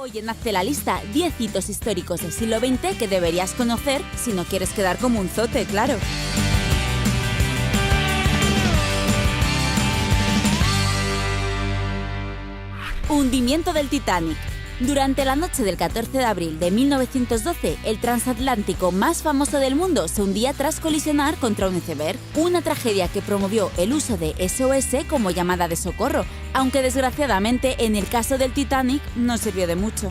Hoy en Hazte la Lista, 10 hitos históricos del siglo XX que deberías conocer si no quieres quedar como un zote, claro. Hundimiento del Titanic. Durante la noche del 14 de abril de 1912, el transatlántico más famoso del mundo se hundía tras colisionar contra un iceberg, una tragedia que promovió el uso de SOS como llamada de socorro, aunque desgraciadamente en el caso del Titanic no sirvió de mucho.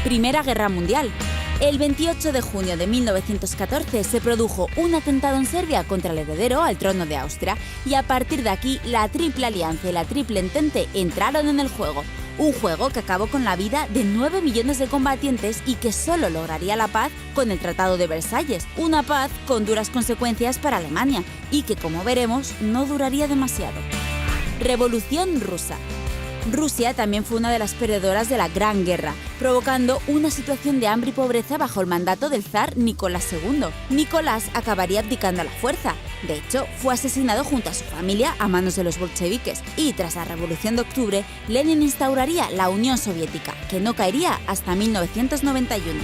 Primera Guerra Mundial. El 28 de junio de 1914 se produjo un atentado en Serbia contra el heredero al trono de Austria y a partir de aquí la Triple Alianza y la Triple Entente entraron en el juego. Un juego que acabó con la vida de 9 millones de combatientes y que solo lograría la paz con el Tratado de Versalles, una paz con duras consecuencias para Alemania y que, como veremos, no duraría demasiado. Revolución rusa. Rusia también fue una de las perdedoras de la Gran Guerra, provocando una situación de hambre y pobreza bajo el mandato del zar Nicolás II. Nicolás acabaría abdicando a la fuerza. De hecho, fue asesinado junto a su familia a manos de los bolcheviques y tras la Revolución de Octubre, Lenin instauraría la Unión Soviética, que no caería hasta 1991.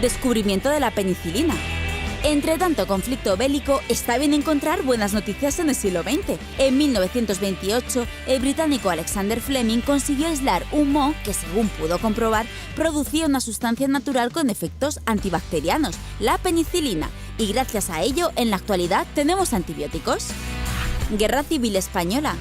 Descubrimiento de la penicilina. Entre tanto conflicto bélico, está bien encontrar buenas noticias en el siglo XX. En 1928, el británico Alexander Fleming consiguió aislar un moho que, según pudo comprobar, producía una sustancia natural con efectos antibacterianos, la penicilina, y gracias a ello, en la actualidad tenemos antibióticos. Guerra Civil Española.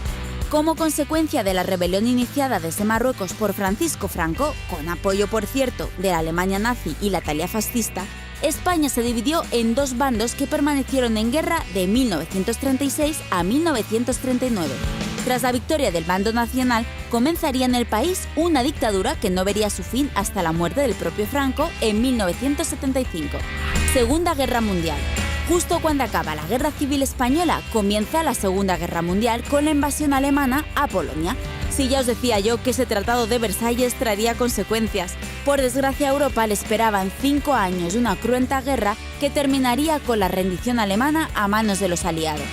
Como consecuencia de la rebelión iniciada desde Marruecos por Francisco Franco, con apoyo, por cierto, de la Alemania nazi y la Italia fascista, España se dividió en dos bandos que permanecieron en guerra de 1936 a 1939. Tras la victoria del bando nacional, comenzaría en el país una dictadura que no vería su fin hasta la muerte del propio Franco en 1975. Segunda Guerra Mundial. Justo cuando acaba la Guerra Civil Española, comienza la Segunda Guerra Mundial con la invasión alemana a Polonia. Si ya os decía yo que ese Tratado de Versalles traería consecuencias. Por desgracia, a Europa le esperaban 5 años de una cruenta guerra que terminaría con la rendición alemana a manos de los aliados.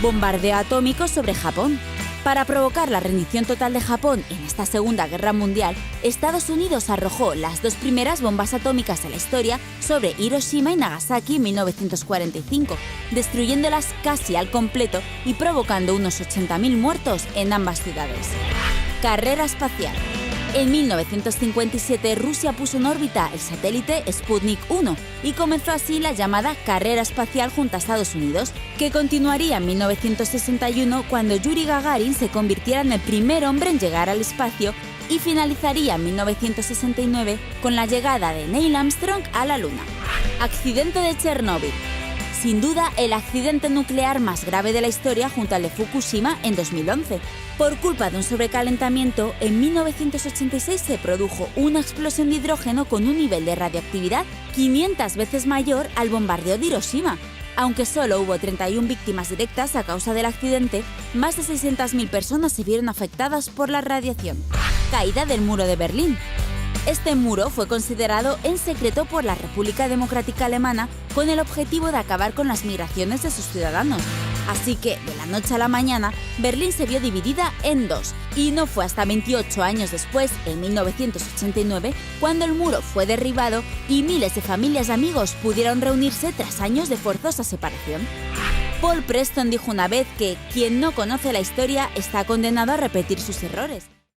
Bombardeo atómico sobre Japón. Para provocar la rendición total de Japón en esta Segunda Guerra Mundial, Estados Unidos arrojó las 2 primeras bombas atómicas de la historia sobre Hiroshima y Nagasaki en 1945, destruyéndolas casi al completo y provocando unos 80.000 muertos en ambas ciudades. Carrera espacial. En 1957, Rusia puso en órbita el satélite Sputnik 1 y comenzó así la llamada carrera espacial junto a Estados Unidos, que continuaría en 1961 cuando Yuri Gagarin se convirtiera en el primer hombre en llegar al espacio y finalizaría en 1969 con la llegada de Neil Armstrong a la Luna. Accidente de Chernóbil. Sin duda, el accidente nuclear más grave de la historia junto al de Fukushima en 2011. Por culpa de un sobrecalentamiento, en 1986 se produjo una explosión de hidrógeno con un nivel de radioactividad 500 veces mayor al bombardeo de Hiroshima. Aunque solo hubo 31 víctimas directas a causa del accidente, más de 600.000 personas se vieron afectadas por la radiación. Caída del Muro de Berlín. Este muro fue considerado en secreto por la República Democrática Alemana con el objetivo de acabar con las migraciones de sus ciudadanos. Así que, de la noche a la mañana, Berlín se vio dividida en dos. Y no fue hasta 28 años después, en 1989, cuando el muro fue derribado y miles de familias y amigos pudieron reunirse tras años de forzosa separación. Paul Preston dijo una vez que quien no conoce la historia está condenado a repetir sus errores.